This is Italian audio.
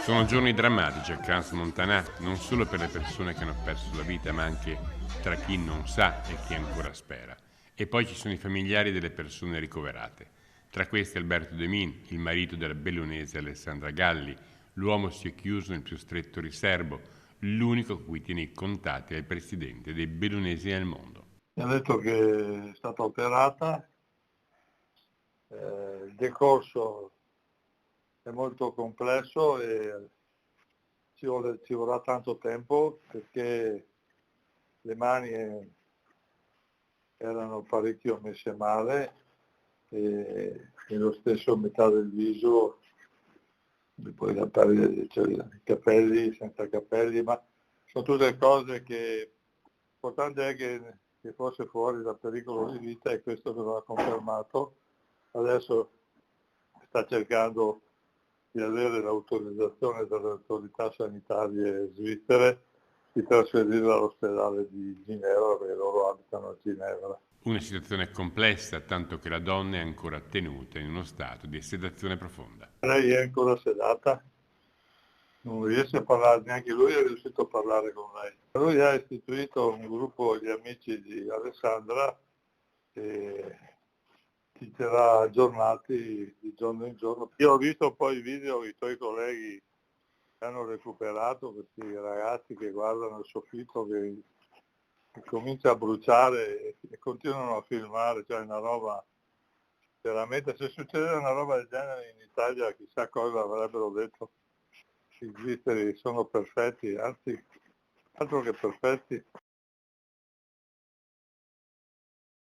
Sono giorni drammatici a Crans-Montana, non solo per le persone che hanno perso la vita, ma anche tra chi non sa e chi ancora spera. E poi ci sono i familiari delle persone ricoverate. Tra questi Alberto De Min, il marito della bellunese Alessandra Galli. L'uomo si è chiuso nel più stretto riservo, l'unico con cui tiene i contatti è il presidente dei bellunesi nel mondo. Mi ha detto che è stata operata, il decorso è molto complesso e ci vorrà tanto tempo perché le mani erano parecchio messe male e lo stesso metà del viso, poi cioè, i capelli, senza capelli, ma sono tutte cose che l'importante è che fosse fuori da pericolo di vita e questo me lo ha confermato. Adesso sta cercando di avere l'autorizzazione dalle autorità sanitarie svizzere di trasferirla all'ospedale di Ginevra, perché loro abitano a Ginevra. Una situazione complessa, tanto che la donna è ancora tenuta in uno stato di sedazione profonda. Lei è ancora sedata, non riesce a parlare, neanche lui è riuscito a parlare con lei. Lui ha istituito un gruppo di amici di Alessandra e ci terrà aggiornati di giorno in giorno. Io ho visto poi i video, i tuoi colleghi che hanno recuperato questi ragazzi che guardano il soffitto che comincia a bruciare e continuano a filmare, cioè una roba veramente, se succedeva una roba del genere in Italia chissà cosa avrebbero detto. I svizzeri sono perfetti, anzi altro che perfetti.